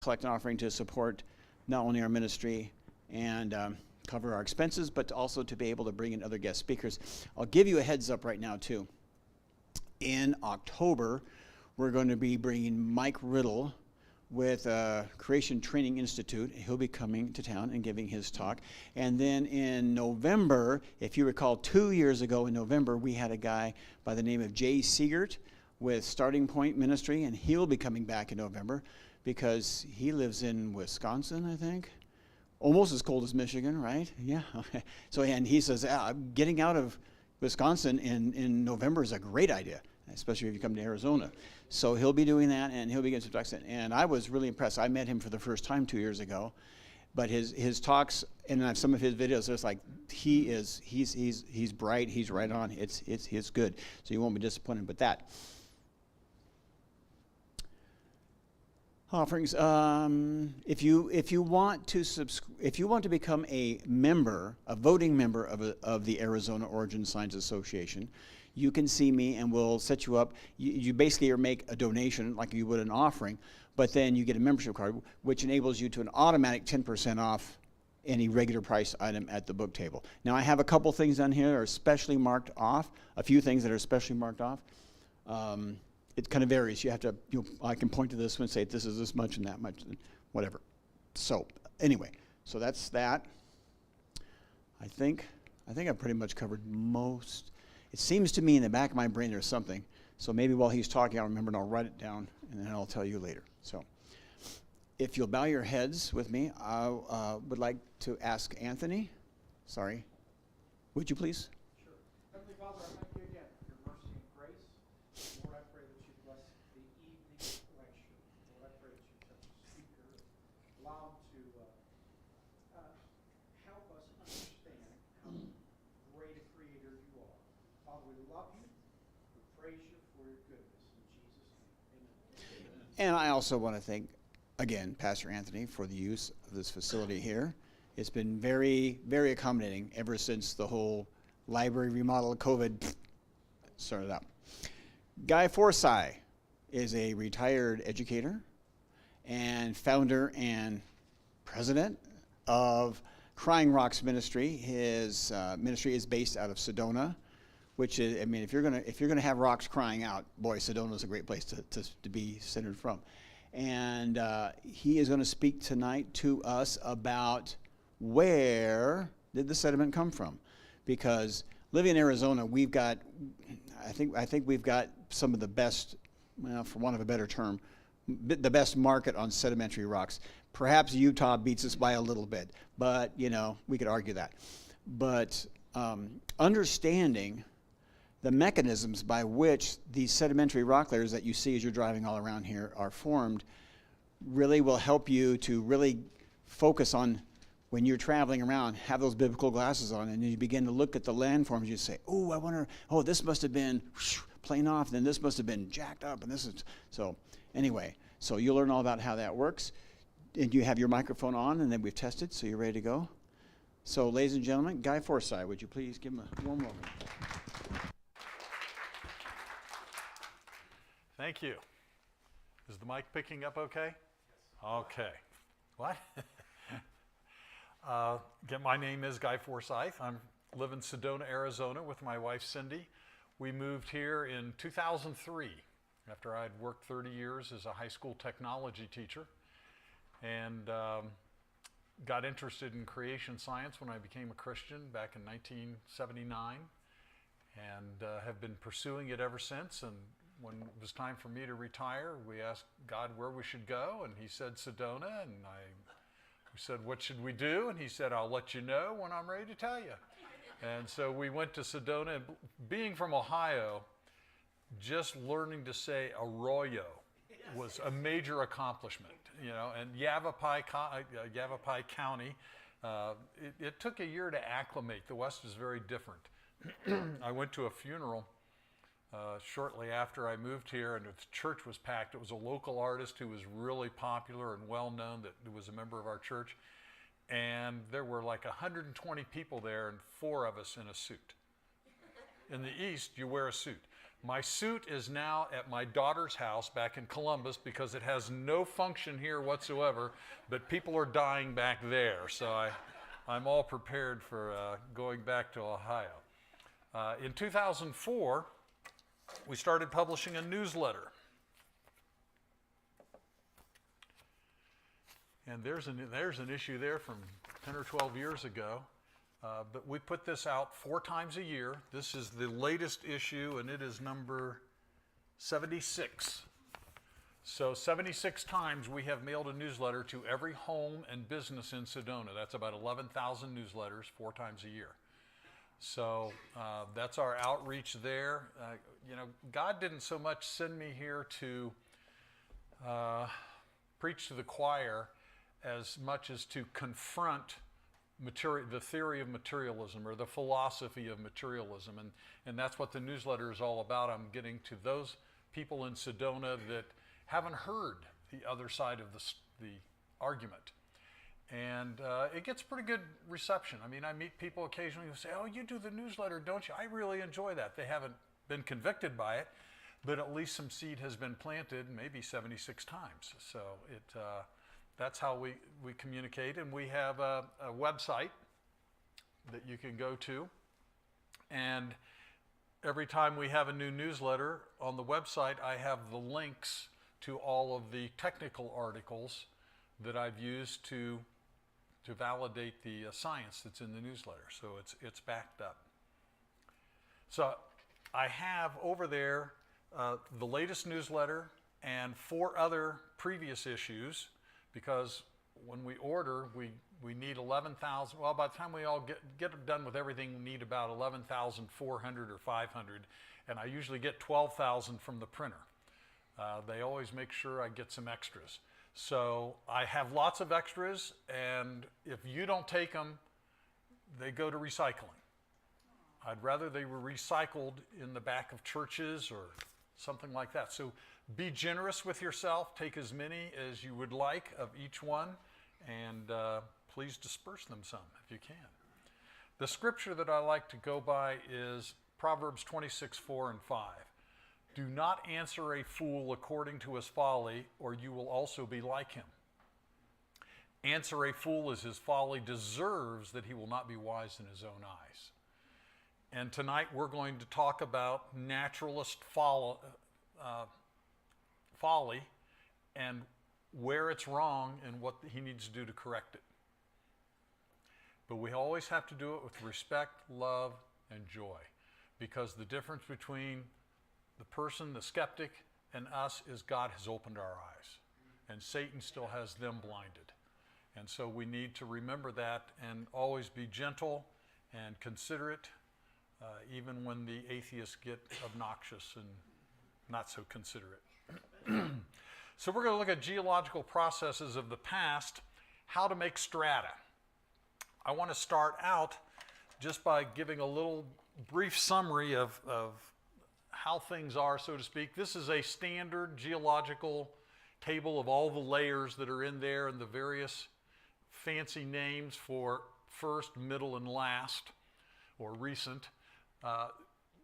collect an offering to support not only our ministry and cover our expenses, but also to be able to bring in other guest speakers. I'll give you a heads up right now, too. In October, we're going to be bringing Mike Riddle with Creation Training Institute. He'll be coming to town and giving his talk. And then in November, if you recall, 2 years ago in November, we had a guy by the name of Jay Siegert with Starting Point Ministry, and he'll be coming back in November because he lives in Wisconsin, I think. Almost as cold as Michigan, right? Yeah. Okay. So, and he says, getting out of Wisconsin in November is a great idea, especially if you come to Arizona. So he'll be doing that, and he'll be getting some talks. And I was really impressed. I met him for the first time 2 years ago, but his talks and some of his videos, it's like he's bright, he's right on. It's good. So you won't be disappointed with that. Offerings. If you want to become a member, a voting member of the Arizona Origin Signs Association, you can see me and we'll set you up. You basically make a donation like you would an offering, but then you get a membership card, which enables you to an automatic 10% off any regular price item at the book table. Now I have a couple things on here that are specially marked off. A few things that are specially marked off. It kind of varies. You have to, I can point to this one and say this is this much and that much, and whatever. So anyway, so that's that. I think I've pretty much covered most. It seems to me in the back of my brain there's something. So maybe while he's talking, I'll remember and I'll write it down, and then I'll tell you later. So if you'll bow your heads with me, I would like to ask Anthony. Sorry. Would you please? Sure. Heavenly Father, I thank you again for your mercy and grace. Lord, I pray that you bless the evening lecture. Lord, I pray that you touch the speaker, allow him to help us understand how great a creator you are. Father, we love you. We praise you for your goodness. In Jesus' name, amen. And I also want to thank, again, Pastor Anthony for the use of this facility here. It's been very, very accommodating ever since the whole library remodel COVID started out. Guy Forsythe is a retired educator and founder and president of Crying Rocks Ministry. His ministry is based out of Sedona, which is, I mean, if you're gonna have rocks crying out, boy, Sedona is a great place to be centered from. And he is going to speak tonight to us about where did the sediment come from? Because living in Arizona, we've got, I think we've got some of the best, well, for want of a better term, the best market on sedimentary rocks. Perhaps Utah beats us by a little bit, but we could argue that. But understanding the mechanisms by which these sedimentary rock layers that you see as you're driving all around here are formed really will help you to really focus on, when you're traveling around, have those biblical glasses on, and you begin to look at the landforms. You say, oh, I wonder, oh, this must have been plain off, and then this must have been jacked up, and this is, so anyway, so you'll learn all about how that works. And you have your microphone on, and then we've tested, so you're ready to go. So ladies and gentlemen, Guy Forsythe, would you please give him a warm welcome? Thank you. Is the mic picking up okay? Yes. Okay. What? Again, my name is Guy Forsythe. I live in Sedona, Arizona with my wife, Cindy. We moved here in 2003 after I'd worked 30 years as a high school technology teacher, and got interested in creation science when I became a Christian back in 1979, and have been pursuing it ever since. And when it was time for me to retire, we asked God where we should go, and he said Sedona, and we said, what should we do? And he said, I'll let you know when I'm ready to tell you. And so we went to Sedona, and being from Ohio, just learning to say arroyo was a major accomplishment, and Yavapai County, it took a year to acclimate. The West is very different. I went to a funeral shortly after I moved here, and the church was packed. It was a local artist who was really popular and well known that was a member of our church, and there were like 120 people there and 4 of us in a suit. In the East, you wear a suit. My suit is now at my daughter's house back in Columbus because it has no function here whatsoever, but people are dying back there. So I'm all prepared for going back to Ohio. In 2004, we started publishing a newsletter. And there's an issue there from 10 or 12 years ago. But we put this out 4 times a year. This is the latest issue, and it is number 76. So 76 times we have mailed a newsletter to every home and business in Sedona. That's about 11,000 newsletters 4 times a year. So that's our outreach there. You know, God didn't so much send me here to preach to the choir as much as to confront the theory of materialism or the philosophy of materialism. And that's what the newsletter is all about. I'm getting to those people in Sedona that haven't heard the other side of the argument. And it gets pretty good reception. I mean, I meet people occasionally who say, oh, you do the newsletter, don't you? I really enjoy that. They haven't been convicted by it, but at least some seed has been planted, maybe 76 times. So that's how we communicate. And we have a website that you can go to. And every time we have a new newsletter on the website, I have the links to all of the technical articles that I've used to validate the science that's in the newsletter. So it's backed up. So I have over there the latest newsletter and 4 other previous issues, because when we order, we need 11,000. Well, by the time we all get done with everything, we need about 11,400 or 500, and I usually get 12,000 from the printer. They always make sure I get some extras. So I have lots of extras, and if you don't take them, they go to recycling. I'd rather they were recycled in the back of churches or something like that. So be generous with yourself. Take as many as you would like of each one, and please disperse them some if you can. The scripture that I like to go by is Proverbs 26:4 and 5. Do not answer a fool according to his folly, or you will also be like him. Answer a fool as his folly deserves, that he will not be wise in his own eyes. And tonight we're going to talk about naturalist folly and where it's wrong and what he needs to do to correct it. But we always have to do it with respect, love, and joy, because the difference between the person, the skeptic, and us is God has opened our eyes, and Satan still has them blinded. And so we need to remember that and always be gentle and considerate, even when the atheists get obnoxious and not so considerate. So we're going to look at geological processes of the past, how to make strata. I want to start out just by giving a little brief summary of how things are, so to speak. This is a standard geological table of all the layers that are in there and the various fancy names for first, middle, and last, or recent.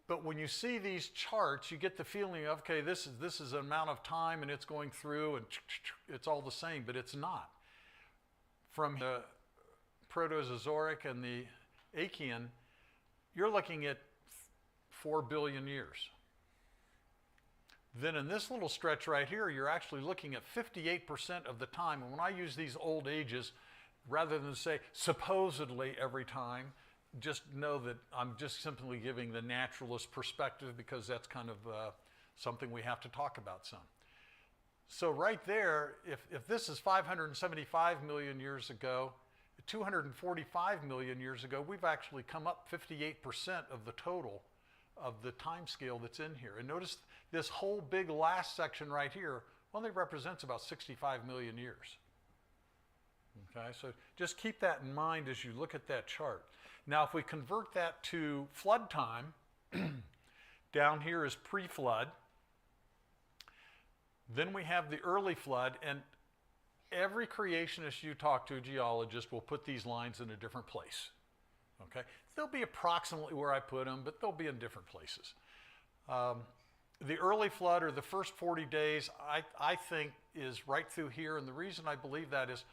But when you see these charts, you get the feeling of, okay, this is an amount of time and it's going through and it's all the same, but it's not. From the Proterozoic and the Achaean, you're looking at 4 billion years. Then in this little stretch right here, you're actually looking at 58% of the time. And when I use these old ages, rather than say supposedly every time, just know that I'm just simply giving the naturalist perspective, because that's kind of something we have to talk about some. So right there, if this is 575 million years ago, 245 million years ago, we've actually come up 58% of the total of the time scale that's in here. And notice this whole big last section right here only represents about 65 million years. Okay, so just keep that in mind as you look at that chart. Now, if we convert that to flood time, down here is pre-flood. Then we have the early flood, and every creationist you talk to, a geologist, will put these lines in a different place. Okay, they'll be approximately where I put them, but they'll be in different places. the early flood, or the first 40 days, I think is right through here. And the reason I believe that is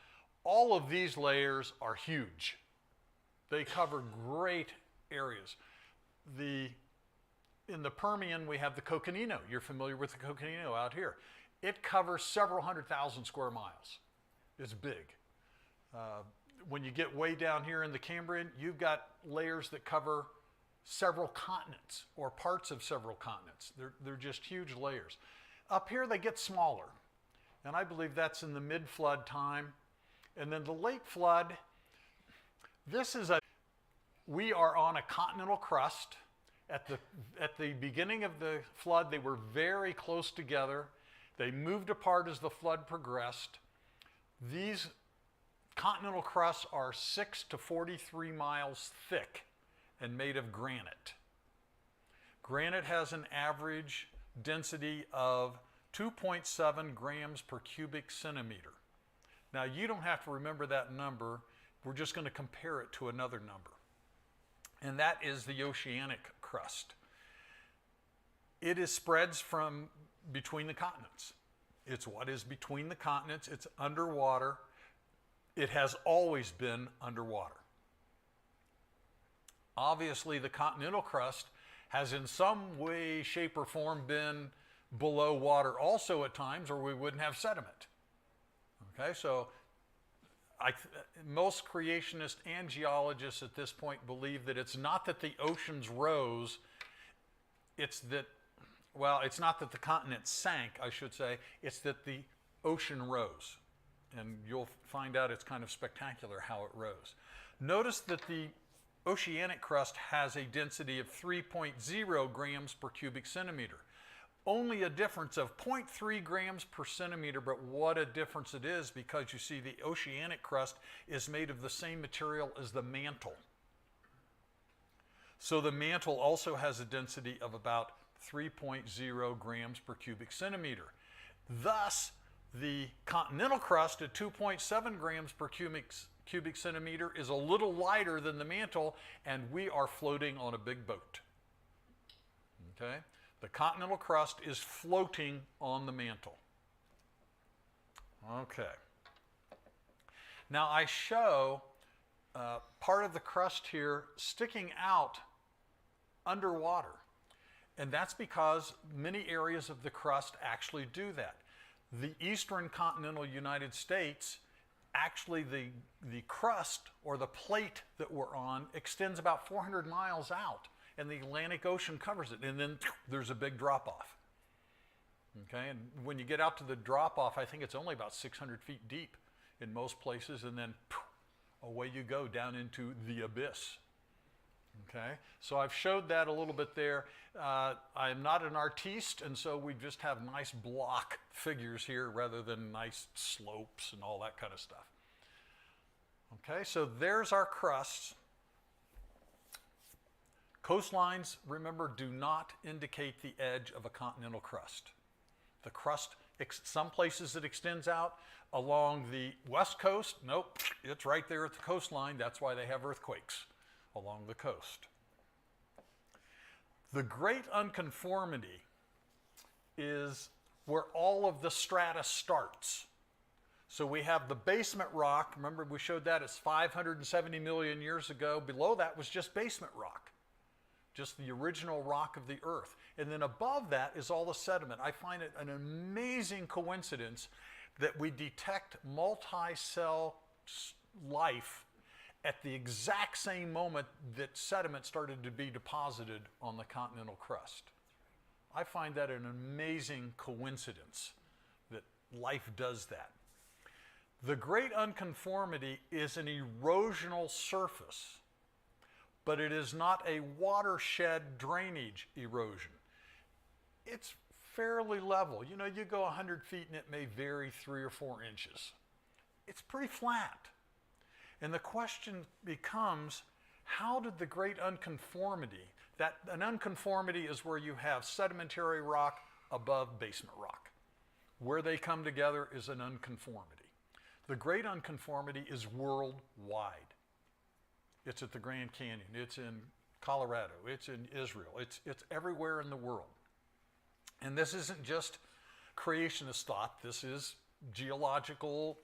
all of these layers are huge. They cover great areas. In the Permian, we have the Coconino. You're familiar with the Coconino out here. It covers several 100,000 square miles. It's big. When you get way down here in the Cambrian, you've got layers that cover several continents or parts of several continents. They're just huge layers. Up here, they get smaller. And I believe that's in the mid-flood time. And then the late flood, we are on a continental crust. At the beginning of the flood, they were very close together. They moved apart as the flood progressed. These continental crusts are 6 to 43 miles thick and made of granite. Granite has an average density of 2.7 grams per cubic centimeter. Now, you don't have to remember that number. We're just going to compare it to another number. And that is the oceanic crust. It spreads from between the continents. It's what is between the continents. It's underwater. It has always been underwater. Obviously, the continental crust has in some way, shape, or form been below water also at times, or we wouldn't have sediment. Okay, so most creationists and geologists at this point believe that it's not that the oceans rose, it's that, well, it's not that the continent sank, I should say, it's that the ocean rose. And you'll find out it's kind of spectacular how it rose. Notice that the oceanic crust has a density of 3.0 grams per cubic centimeter. Only a difference of 0.3 grams per centimeter, but what a difference it is, because you see the oceanic crust is made of the same material as the mantle. So the mantle also has a density of about 3.0 grams per cubic centimeter. Thus, the continental crust at 2.7 grams per cubic centimeter is a little lighter than the mantle, and we are floating on a big boat. Okay? The continental crust is floating on the mantle. Okay. Now I show part of the crust here sticking out underwater. And that's because many areas of the crust actually do that. The eastern continental United States, actually the crust or the plate that we're on extends about 400 miles out, and the Atlantic Ocean covers it, and then there's a big drop-off. Okay, and when you get out to the drop-off, I think it's only about 600 feet deep in most places, and then away you go down into the abyss. Okay, so I've showed that a little bit there. I'm not an artiste, and so we just have nice block figures here rather than nice slopes and all that kind of stuff. Okay, so there's our crusts. Coastlines, remember, do not indicate the edge of a continental crust. The crust, some places it extends out along the west coast. Nope, it's right there at the coastline. That's why they have earthquakes along the coast. The great unconformity is where all of the strata starts. So we have the basement rock. Remember, we showed that as 570 million years ago. Below that was just basement rock, just the original rock of the earth. And then above that is all the sediment. I find it an amazing coincidence that we detect multi-cell life at the exact same moment that sediment started to be deposited on the continental crust. I find that an amazing coincidence that life does that. The great unconformity is an erosional surface, but it is not a watershed drainage erosion. It's fairly level. You know, you go 100 feet and it may vary 3 or 4 inches. It's pretty flat. And the question becomes, how did the great unconformity, an unconformity is where you have sedimentary rock above basement rock. Where they come together is an unconformity. The great unconformity is worldwide. It's at the Grand Canyon, it's in Colorado, it's in Israel, it's everywhere in the world. And this isn't just creationist thought. This is geological,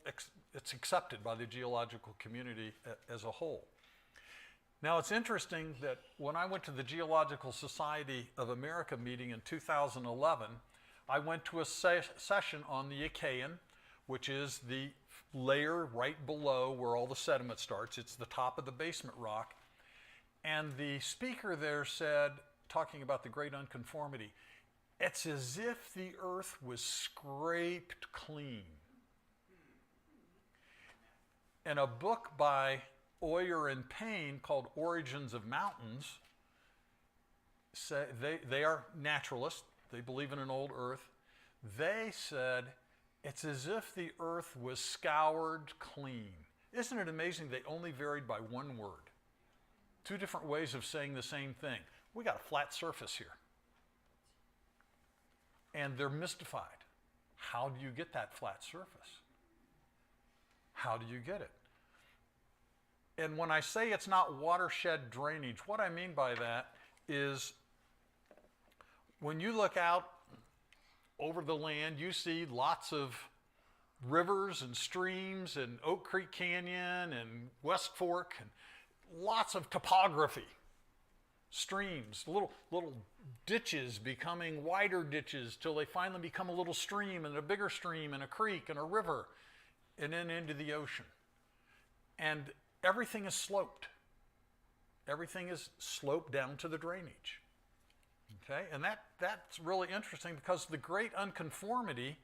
it's accepted by the geological community as a whole. Now, it's interesting that when I went to the Geological Society of America meeting in 2011, I went to a session on the Achaean, which is the layer right below where all the sediment starts. It's the top of the basement rock. And the speaker there said, talking about the great unconformity, it's as if the earth was scraped clean. In a book by Oyer and Payne called Origins of Mountains, they are naturalists, they believe in an old earth. They said it's as if the earth was scoured clean. Isn't it amazing they only varied by one word? Two different ways of saying the same thing. We got a flat surface here. And they're mystified. How do you get that flat surface? How do you get it? And when I say it's not watershed drainage, what I mean by that is when you look out over the land, you see lots of rivers and streams and Oak Creek Canyon and West Fork and lots of topography. Streams, little ditches becoming wider ditches till they finally become a little stream and a bigger stream and a creek and a river and then into the ocean. And everything is sloped. Everything is sloped down to the drainage. Okay, and that's really interesting because the great unconformity,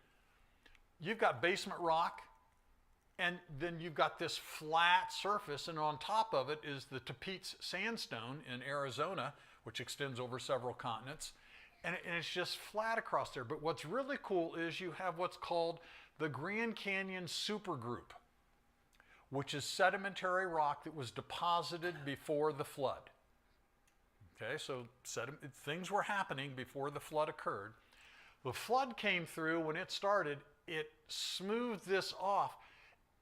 you've got basement rock, and then you've got this flat surface, and on top of it is the Tapeats sandstone in Arizona, which extends over several continents, and it's just flat across there. But what's really cool is you have what's called the Grand Canyon supergroup, which is sedimentary rock that was deposited before the flood. Okay, so things were happening before the flood occurred. The flood came through. When it started, it smoothed this off,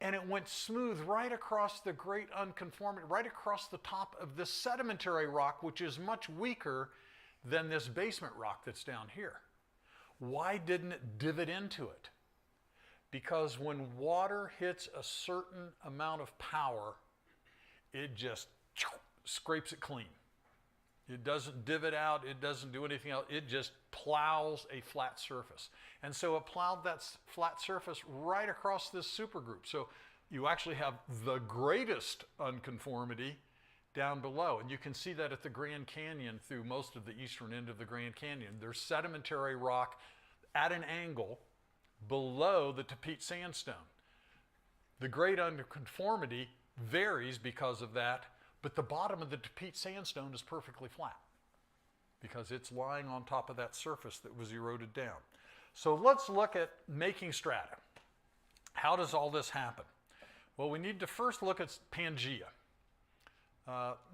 and it went smooth right across the great unconformity, right across the top of this sedimentary rock, which is much weaker than this basement rock that's down here. Why didn't it divot into it? Because when water hits a certain amount of power, it just scrapes it clean. It doesn't divot out, it doesn't do anything else, it just plows a flat surface. And so it plowed that flat surface right across this supergroup. So you actually have the greatest unconformity down below. And you can see that at the Grand Canyon through most of the eastern end of the Grand Canyon. There's sedimentary rock at an angle below the Tapeats sandstone. The great unconformity varies because of that, but the bottom of the Tapeats sandstone is perfectly flat because it's lying on top of that surface that was eroded down. So let's look at making strata. How does all this happen? Well, we need to first look at Pangea.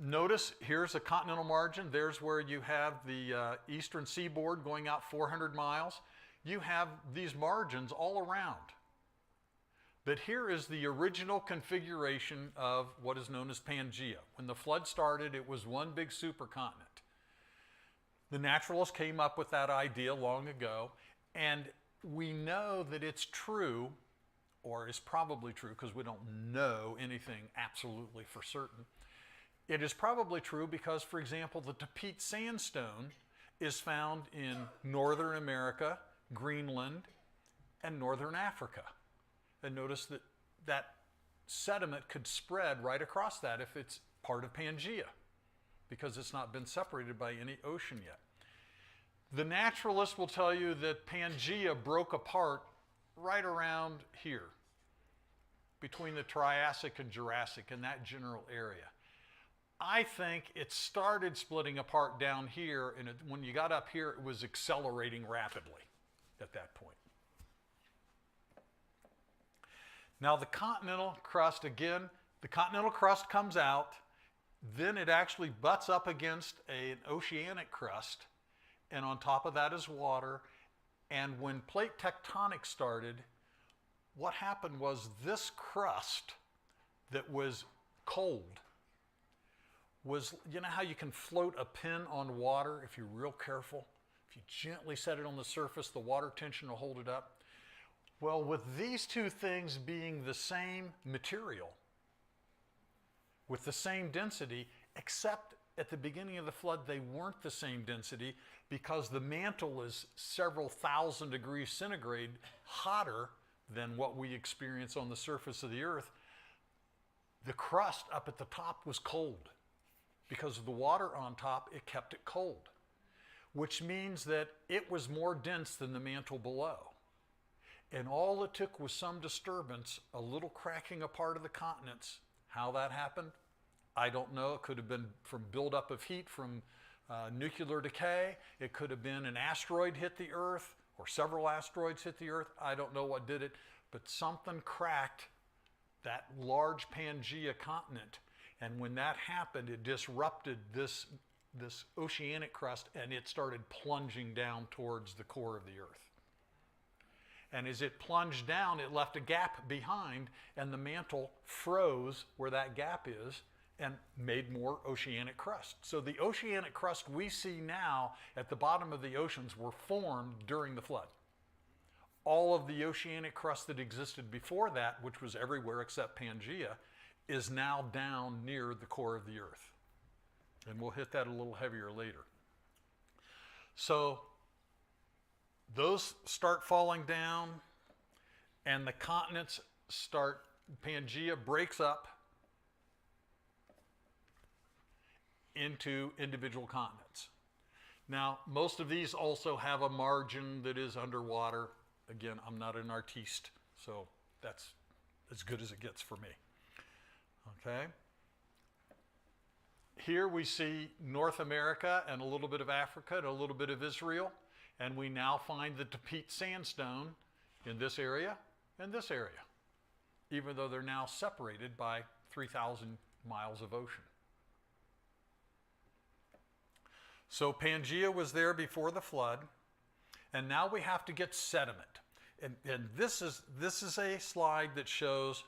Notice here's a continental margin. There's where you have the eastern seaboard going out 400 miles. You have these margins all around. But here is the original configuration of what is known as Pangea. When the flood started, it was one big supercontinent. The naturalists came up with that idea long ago, and we know that it's true, or is probably true because we don't know anything absolutely for certain. It is probably true because, for example, the Tapeats sandstone is found in Northern America, Greenland, and Northern Africa. And notice that that sediment could spread right across that if it's part of Pangea, because it's not been separated by any ocean yet. The naturalists will tell you that Pangea broke apart right around here, between the Triassic and Jurassic, in that general area. I think it started splitting apart down here, and when you got up here, it was accelerating rapidly at that point. Now the continental crust, again, the continental crust comes out, then it actually butts up against an oceanic crust, and on top of that is water. And when plate tectonics started, what happened was this crust that was cold was, you know how you can float a pin on water if you're real careful? If you gently set it on the surface, the water tension will hold it up. Well, with these two things being the same material, with the same density, except at the beginning of the flood, they weren't the same density because the mantle is several thousand degrees centigrade hotter than what we experience on the surface of the earth. The crust up at the top was cold. Because of the water on top, it kept it cold, which means that it was more dense than the mantle below. And all it took was some disturbance, a little cracking apart of the continents. How that happened, I don't know. It could have been from buildup of heat from nuclear decay. It could have been an asteroid hit the Earth, or several asteroids hit the Earth. I don't know what did it, but something cracked that large Pangea continent. And when that happened, it disrupted this oceanic crust, and it started plunging down towards the core of the Earth. And as it plunged down, it left a gap behind, and the mantle froze where that gap is and made more oceanic crust. So the oceanic crust we see now at the bottom of the oceans were formed during the flood. All of the oceanic crust that existed before that, which was everywhere except Pangea, is now down near the core of the Earth. And we'll hit that a little heavier later. So those start falling down, and the continents start, Pangea breaks up into individual continents. Now, most of these also have a margin that is underwater. Again, I'm not an artiste, so that's as good as it gets for me. Okay? Here we see North America and a little bit of Africa and a little bit of Israel, and we now find the Tapete sandstone in this area and this area, even though they're now separated by 3,000 miles of ocean. So Pangea was there before the flood, and now we have to get sediment. And this is a slide that shows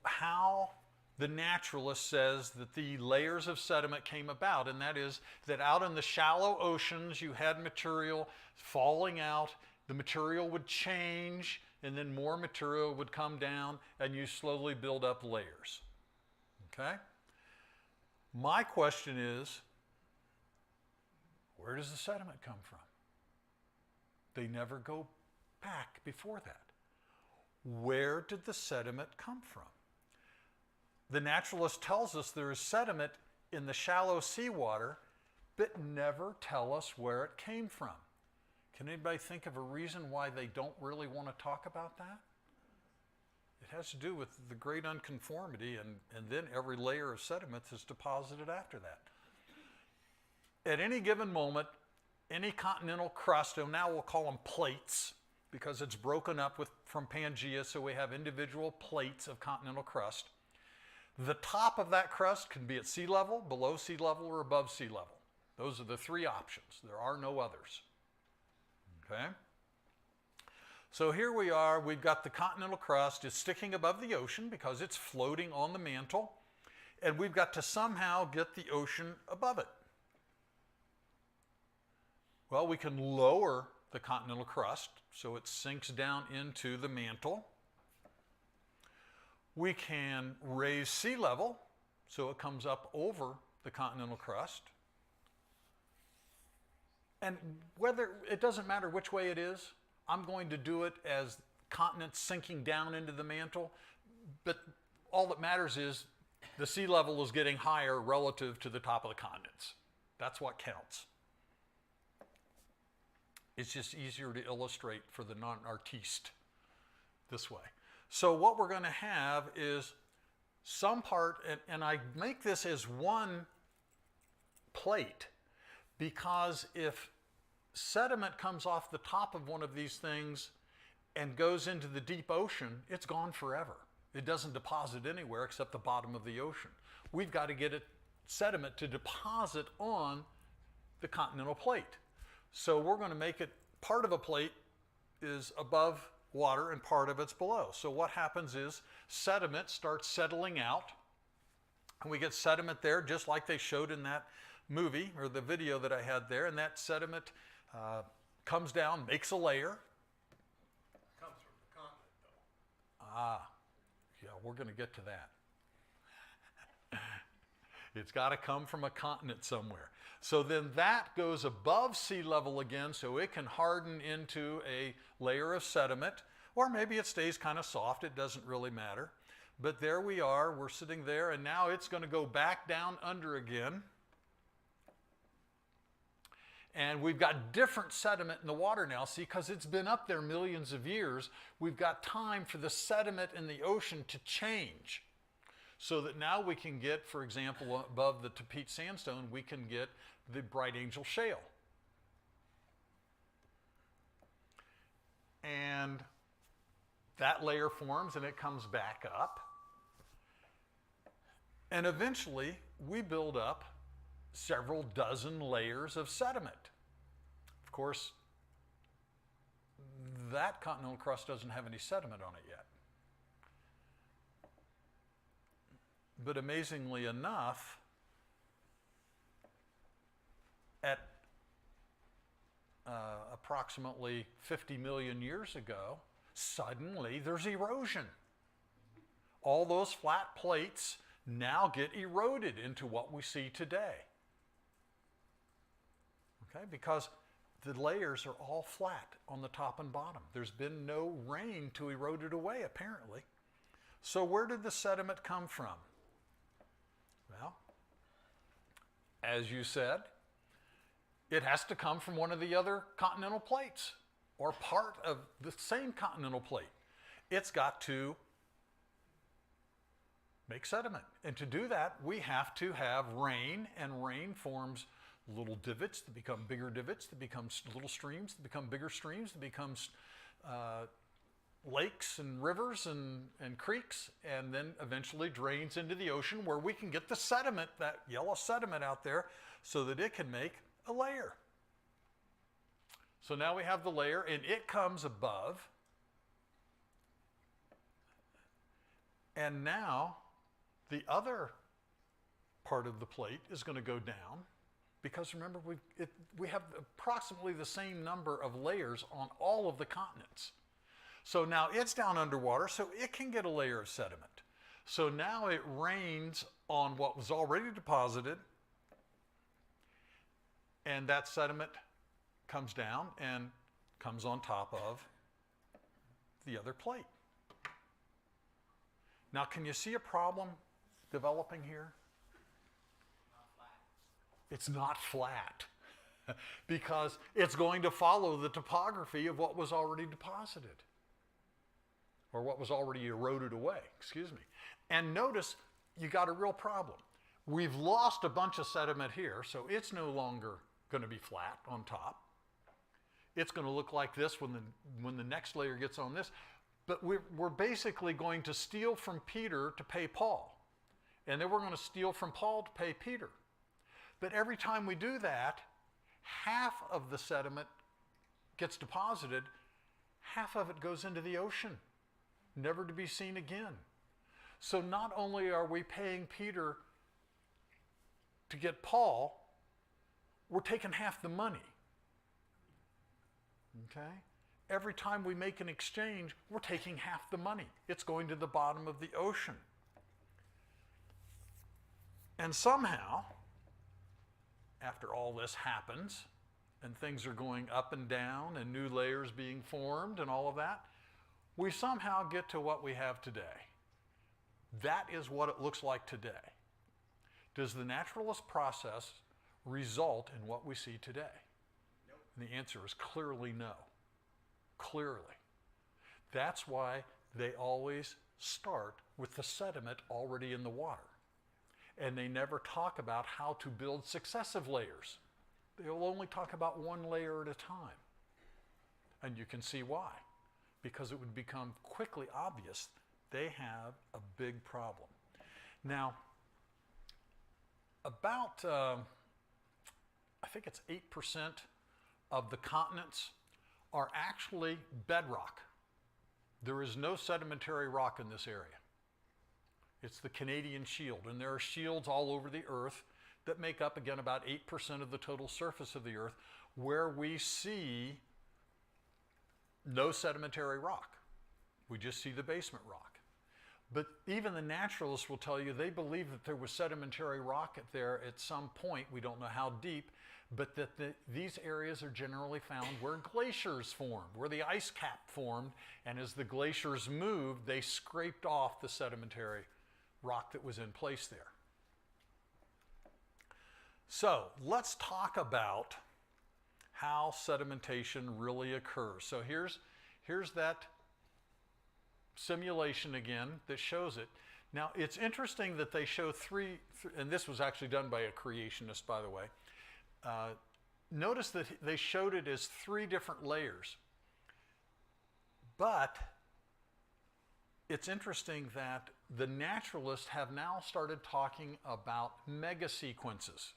how the naturalist says that the layers of sediment came about, and that is that out in the shallow oceans you had material falling out, the material would change, and then more material would come down, and you slowly build up layers. Okay? My question is, where does the sediment come from? They never go back before that. Where did the sediment come from? The naturalist tells us there is sediment in the shallow seawater, but never tell us where it came from. Can anybody think of a reason why they don't really want to talk about that? It has to do with the great unconformity, and then every layer of sediment is deposited after that. At any given moment, any continental crust, and now we'll call them plates, because it's broken up from Pangea, so we have individual plates of continental crust. The top of that crust can be at sea level, below sea level, or above sea level. Those are the three options. There are no others. Okay? So here we are. We've got the continental crust. It's sticking above the ocean because it's floating on the mantle. And we've got to somehow get the ocean above it. Well, we can lower the continental crust so it sinks down into the mantle. We can raise sea level so it comes up over the continental crust. And whether, it doesn't matter which way it is, I'm going to do it as continents sinking down into the mantle, but all that matters is the sea level is getting higher relative to the top of the continents. That's what counts. It's just easier to illustrate for the non-artiste this way. So what we're going to have is some part, and I make this as one plate, because if sediment comes off the top of one of these things and goes into the deep ocean, it's gone forever. It doesn't deposit anywhere except the bottom of the ocean. We've got to get sediment to deposit on the continental plate. So we're going to make it, part of a plate is above water and part of it's below. So what happens is sediment starts settling out, and we get sediment there just like they showed in that movie or the video that I had there, and that sediment comes down, makes a layer. Comes from the continent, though. Ah, yeah, we're going to get to that. It's got to come from a continent somewhere. So then that goes above sea level again, so it can harden into a layer of sediment, or maybe it stays kind of soft, it doesn't really matter. But there we are, we're sitting there, and now it's going to go back down under again. And we've got different sediment in the water now, see, because it's been up there millions of years, we've got time for the sediment in the ocean to change. So that now we can get, for example, above the Tapete sandstone, we can get the Bright Angel Shale. And that layer forms and it comes back up. And eventually we build up several dozen layers of sediment. Of course, that continental crust doesn't have any sediment on it yet. But amazingly enough, at approximately 50 million years ago, suddenly there's erosion. All those flat plates now get eroded into what we see today. Okay, because the layers are all flat on the top and bottom. There's been no rain to erode it away, apparently. So where did the sediment come from? Well, as you said, it has to come from one of the other continental plates or part of the same continental plate. It's got to make sediment. And to do that, we have to have rain, and rain forms little divots that become bigger divots, that become little streams, that become bigger streams, that becomes lakes and rivers and creeks, and then eventually drains into the ocean where we can get the sediment, that yellow sediment out there, so that it can make a layer. So now we have the layer, and it comes above. And now the other part of the plate is going to go down, because remember, we have approximately the same number of layers on all of the continents. So now it's down underwater, so it can get a layer of sediment. So now it rains on what was already deposited, and that sediment comes down and comes on top of the other plate. Now, can you see a problem developing here? It's not flat because it's going to follow the topography of what was already deposited, or what was already eroded away, excuse me. And notice you got a real problem. We've lost a bunch of sediment here, so it's no longer going to be flat on top. It's going to look like this when the next layer gets on this. But we're basically going to steal from Peter to pay Paul. And then we're going to steal from Paul to pay Peter. But every time we do that, half of the sediment gets deposited, half of it goes into the ocean, never to be seen again. So not only are we paying Peter to get Paul, we're taking half the money. Okay? Every time we make an exchange, we're taking half the money. It's going to the bottom of the ocean. And somehow, after all this happens, and things are going up and down, and new layers being formed, and all of that, we somehow get to what we have today. That is what it looks like today. Does the naturalist process result in what we see today? Nope. And the answer is clearly no. Clearly. That's why they always start with the sediment already in the water. And they never talk about how to build successive layers. They'll only talk about one layer at a time. And you can see why. Because it would become quickly obvious they have a big problem. Now, about, I think it's 8% of the continents are actually bedrock. There is no sedimentary rock in this area. It's the Canadian Shield, and there are shields all over the Earth that make up, again, about 8% of the total surface of the Earth, where we see no sedimentary rock. We just see the basement rock. But even the naturalists will tell you they believe that there was sedimentary rock there at some point, we don't know how deep, but that these areas are generally found where glaciers formed, where the ice cap formed, and as the glaciers moved, they scraped off the sedimentary rock that was in place there. So let's talk about how sedimentation really occurs. So here's that simulation again that shows it. Now it's interesting that they show and this was actually done by a creationist, by the way. Notice that they showed it as 3 different layers. But it's interesting that the naturalists have now started talking about mega sequences.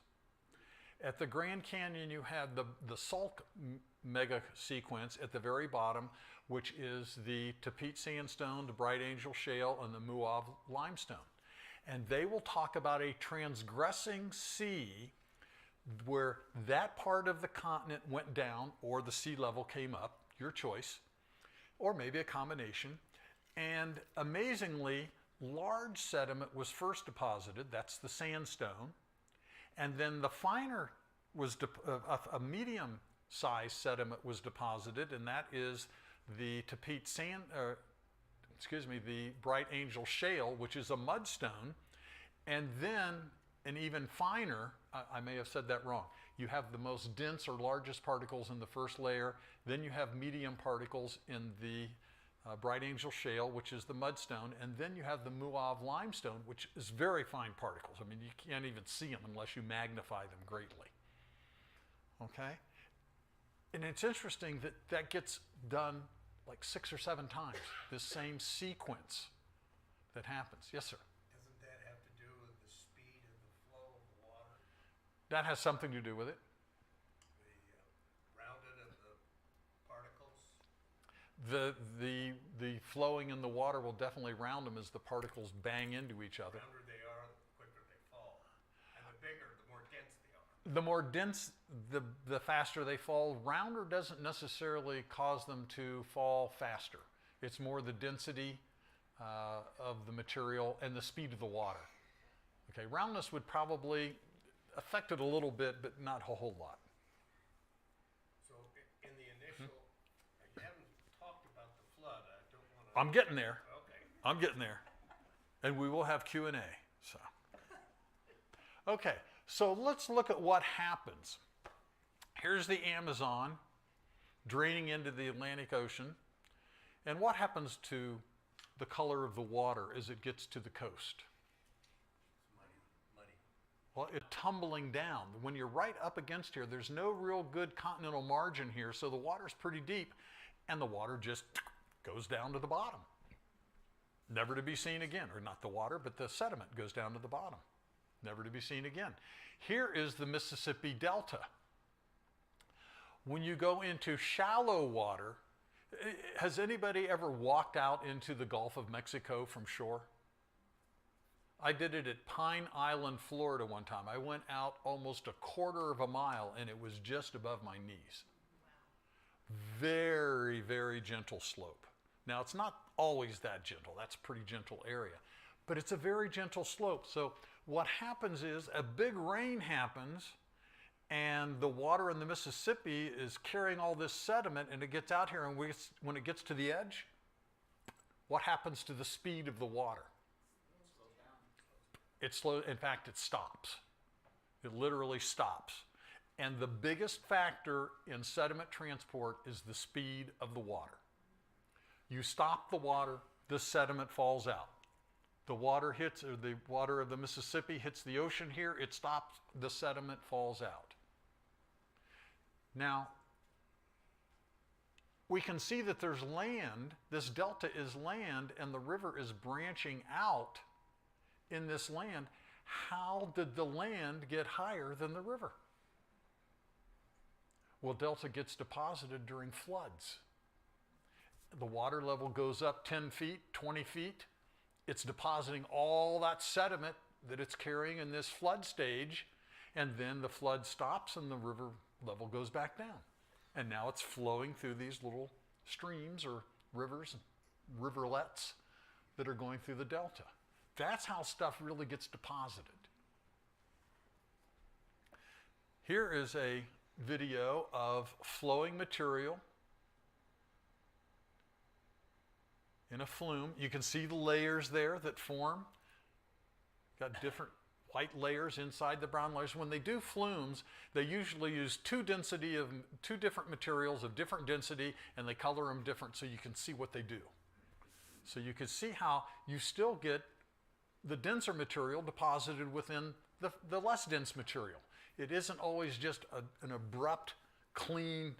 At the Grand Canyon, you have the Salk mega sequence at the very bottom, which is the Tapete sandstone, the Bright Angel shale, and the Muav limestone. And they will talk about a transgressing sea where that part of the continent went down or the sea level came up, your choice, or maybe a combination. And amazingly, large sediment was first deposited, that's the sandstone, and then the finer was a medium-sized sediment was deposited, and that is the Tapete the Bright Angel shale, which is a mudstone, and then an even finer, I may have said that wrong. You have the most dense or largest particles in the first layer, then you have medium particles in the Bright Angel shale, which is the mudstone, and then you have the Muav limestone, which is very fine particles. I mean, you can't even see them unless you magnify them greatly. Okay? And it's interesting that that gets done like 6 or 7 times, this same sequence that happens. Yes, sir? Doesn't that have to do with the speed and the flow of the water? That has something to do with it. The rounded of the particles? The flowing in the water will definitely round them as the particles bang into each other. The rounder they are, the quicker they fall. And the bigger, the more dense they are. The more dense, the faster they fall. Rounder doesn't necessarily cause them to fall faster. It's more the density of the material and the speed of the water. Okay, roundness would probably affect it a little bit, but not a whole lot. So in the initial, you haven't talked about the flood. I don't want to. I'm getting there. Okay. I'm getting there. And we will have Q&A. So. Okay, so let's look at what happens. Here's the Amazon draining into the Atlantic Ocean. And what happens to the color of the water as it gets to the coast? Muddy. Well, it's tumbling down. When you're right up against here, there's no real good continental margin here, so the water's pretty deep, and the water just goes down to the bottom. Never to be seen again, or not the water, but the sediment goes down to the bottom. Never to be seen again. Here is the Mississippi Delta. When you go into shallow water, has anybody ever walked out into the Gulf of Mexico from shore? I did it at Pine Island, Florida one time. I went out almost a quarter of a mile and it was just above my knees. Very, very gentle slope. Now it's not always that gentle, that's a pretty gentle area, but it's a very gentle slope. So what happens is a big rain happens and the water in the Mississippi is carrying all this sediment and it gets out here, and when it gets to the edge, what happens to the speed of the water? It slows down. In fact, it stops. It literally stops. And the biggest factor in sediment transport is the speed of the water. You stop the water, the sediment falls out. The water hits, or the water of the Mississippi hits the ocean here, it stops, the sediment falls out. Now, we can see that there's land, this delta is land, and the river is branching out in this land. How did the land get higher than the river? Well, delta gets deposited during floods. The water level goes up 10 feet, 20 feet. It's depositing all that sediment that it's carrying in this flood stage, and then the flood stops and the river level goes back down. And now it's flowing through these little streams or rivers, riverlets that are going through the delta. That's how stuff really gets deposited. Here is a video of flowing material in a flume. You can see the layers there that form. Got different white layers inside the brown layers. When they do flumes, they usually use two different materials of different density, and they color them different so you can see what they do. So you can see how you still get the denser material deposited within the less dense material. It isn't always just an abrupt, clean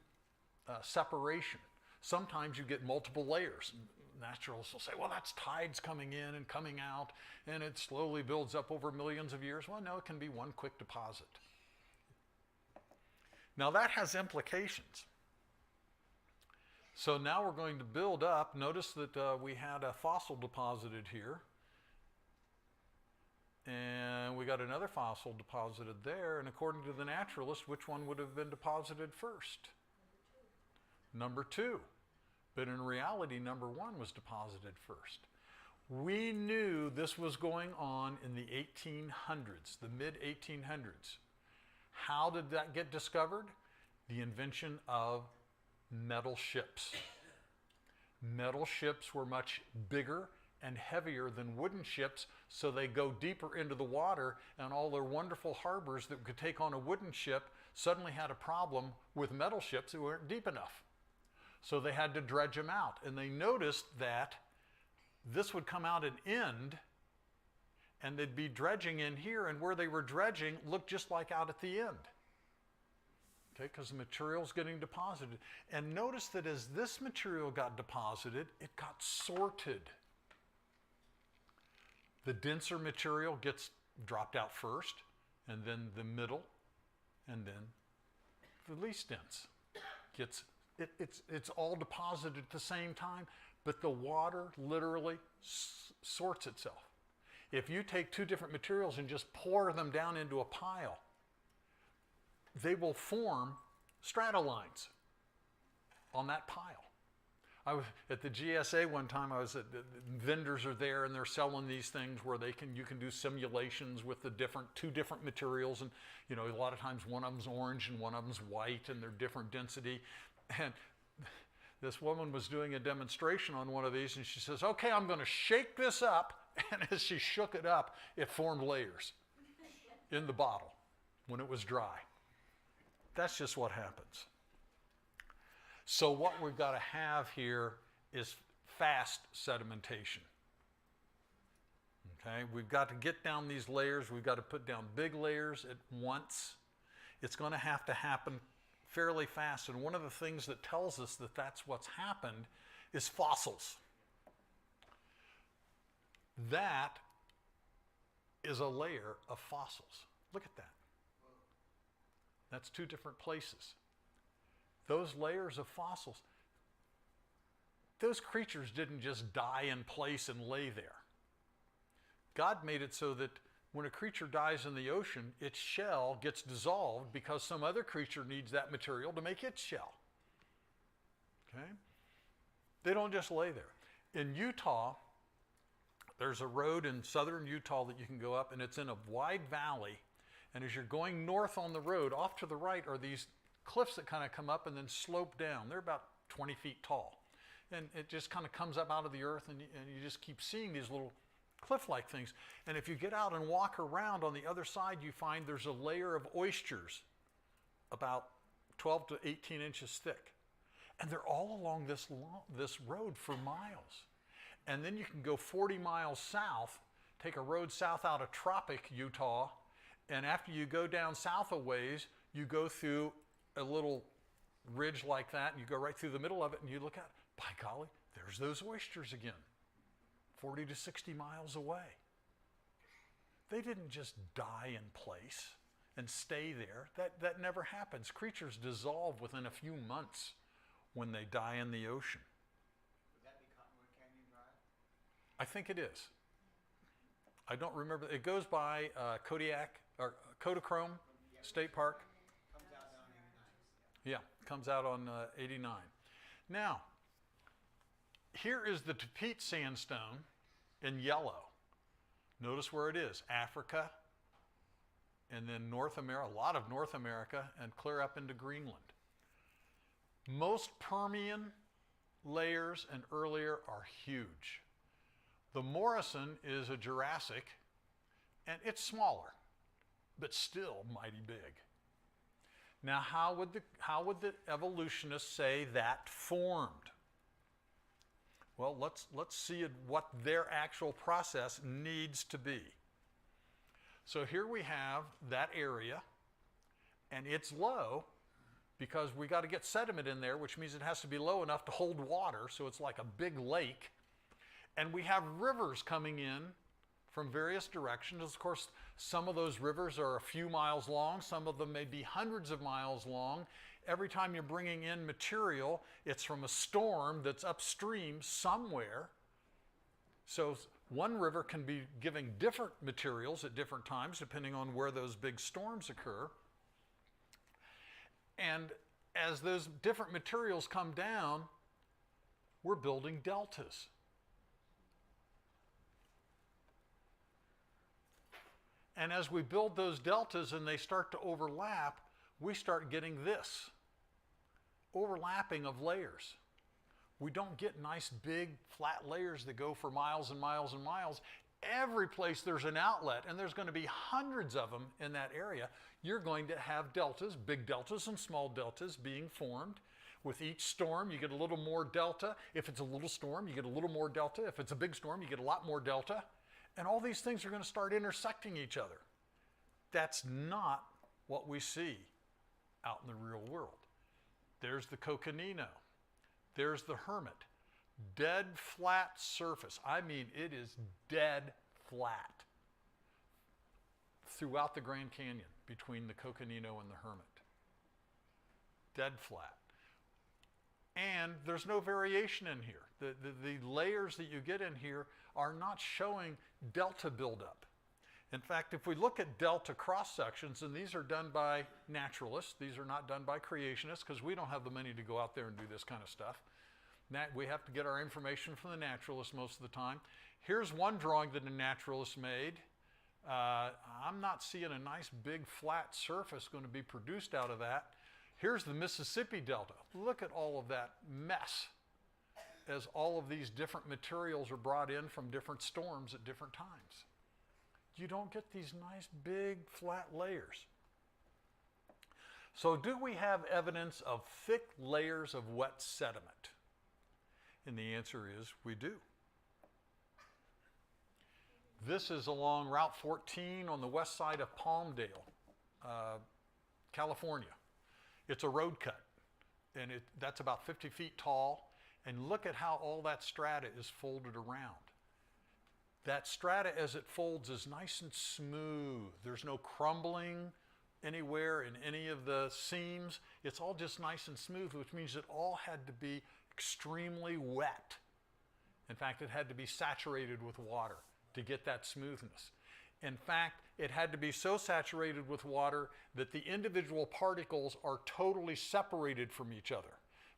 separation. Sometimes you get multiple layers. Naturalists will say, well, that's tides coming in and coming out, and it slowly builds up over millions of years. Well, no, it can be one quick deposit. Now that has implications. So now we're going to build up. Notice that we had a fossil deposited here. And we got another fossil deposited there. And according to the naturalist, which one would have been deposited first? Number two. But in reality, number one was deposited first. We knew this was going on in the 1800s, the mid-1800s. How did that get discovered? The invention of metal ships. Metal ships were much bigger and heavier than wooden ships, so they go deeper into the water, and all their wonderful harbors that could take on a wooden ship suddenly had a problem with metal ships that weren't deep enough. So they had to dredge them out, and they noticed that this would come out an end, and they'd be dredging in here, and where they were dredging looked just like out at the end. Okay, because the material's getting deposited. And notice that as this material got deposited, it got sorted. The denser material gets dropped out first, and then the middle, and then the least dense gets, it's all deposited at the same time, but the water literally sorts itself. If you take two different materials and just pour them down into a pile, they will form stratolines on that pile. I was at the GSA one time. The vendors are there, and they're selling these things where you can do simulations with the two different materials, and a lot of times one of them's orange and one of them's white, and they're different density. And this woman was doing a demonstration on one of these, and she says, "Okay, I'm going to shake this up." And as she shook it up, it formed layers in the bottle when it was dry. That's just what happens. So what we've got to have here is fast sedimentation. Okay, we've got to get down these layers. We've got to put down big layers at once. It's going to happen fairly fast. And one of the things that tells us that that's what's happened is fossils. That is a layer of fossils. Look at that. That's two different places. Those layers of fossils, those creatures didn't just die in place and lay there. God made it so that when a creature dies in the ocean, its shell gets dissolved because some other creature needs that material to make its shell. Okay? They don't just lay there. In Utah, there's a road in southern Utah that you can go up, and it's in a wide valley. And as you're going north on the road, off to the right are these cliffs that kind of come up and then slope down. They're about 20 feet tall. And it just kind of comes up out of the earth, and you just keep seeing these little cliff-like things. And if you get out and walk around on the other side, you find there's a layer of oysters about 12 to 18 inches thick. And they're all along this road for miles. And then you can go 40 miles south, take a road south out of Tropic, Utah, and after you go down south a ways, you go through a little ridge like that, and you go right through the middle of it, and you look at it. By golly, there's those oysters again, 40 to 60 miles away. They didn't just die in place and stay there. That never happens. Creatures dissolve within a few months when they die in the ocean. Would that be Cottonwood Canyon Drive? I think it is. I don't remember. It goes by Kodachrome State Park. Comes out down 89. Yeah, comes out on 89. Now, here is the Tapete sandstone in yellow. Notice where it is, Africa, and then North America, a lot of North America, and clear up into Greenland. Most Permian layers and earlier are huge. The Morrison is a Jurassic, and it's smaller, but still mighty big. Now, how would the evolutionists say that formed? Well, let's see what their actual process needs to be. So here we have that area, and it's low because we got to get sediment in there, which means it has to be low enough to hold water, so it's like a big lake. And we have rivers coming in from various directions. Of course, some of those rivers are a few miles long, some of them may be hundreds of miles long. Every time you're bringing in material, it's from a storm that's upstream somewhere. So one river can be giving different materials at different times depending on where those big storms occur. And as those different materials come down, we're building deltas. And as we build those deltas and they start to overlap, we start getting this overlapping of layers. We don't get nice big flat layers that go for miles and miles and miles. Every place there's an outlet, and there's going to be hundreds of them in that area, you're going to have deltas, big deltas and small deltas being formed. With each storm, you get a little more delta. If it's a little storm, you get a little more delta. If it's a big storm, you get a lot more delta. And all these things are going to start intersecting each other. That's not what we see out in the real world. There's the coconino. There's the hermit. Dead flat surface. I mean, it is dead flat throughout the Grand Canyon between the coconino and the hermit. Dead flat. And there's no variation in here. The layers that you get in here are not showing delta buildup. In fact, if we look at delta cross sections, and these are done by naturalists, these are not done by creationists because we don't have the money to go out there and do this kind of stuff. We have to get our information from the naturalists most of the time. Here's one drawing that a naturalist made. I'm not seeing a nice big flat surface going to be produced out of that. Here's the Mississippi Delta. Look at all of that mess as all of these different materials are brought in from different storms at different times. You don't get these nice big flat layers. So do we have evidence of thick layers of wet sediment? And the answer is we do. This is along Route 14 on the west side of Palmdale, California. It's a road cut, and that's about 50 feet tall. And look at how all that strata is folded around. That strata, as it folds, is nice and smooth. There's no crumbling anywhere in any of the seams. It's all just nice and smooth, which means it all had to be extremely wet. In fact, it had to be saturated with water to get that smoothness. In fact, it had to be so saturated with water that the individual particles are totally separated from each other.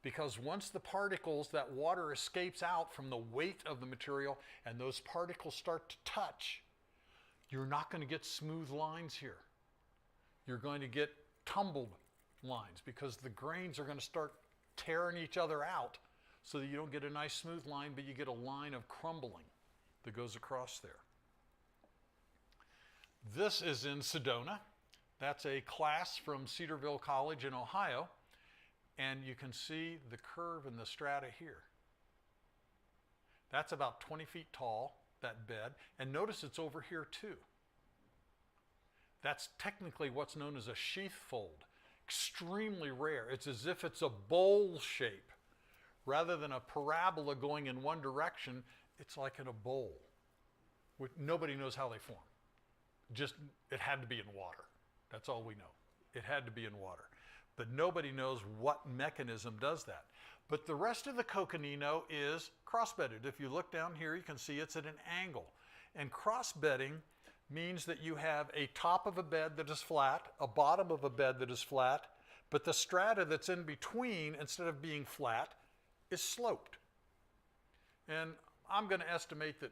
Because once the particles, that water escapes out from the weight of the material and those particles start to touch, you're not going to get smooth lines here. You're going to get tumbled lines because the grains are going to start tearing each other out so that you don't get a nice smooth line, but you get a line of crumbling that goes across there. This is in Sedona. That's a class from Cedarville College in Ohio. And you can see the curve in the strata here. That's about 20 feet tall, that bed. And notice it's over here too. That's technically what's known as a sheath fold. Extremely rare. It's as if it's a bowl shape. Rather than a parabola going in one direction, it's like in a bowl. Nobody knows how they form. Just, it had to be in water. That's all we know. It had to be in water. But nobody knows what mechanism does that. But the rest of the coconino is cross-bedded. If you look down here, you can see it's at an angle. And cross-bedding means that you have a top of a bed that is flat, a bottom of a bed that is flat, But the strata that's in between, instead of being flat, is sloped. And I'm going to estimate that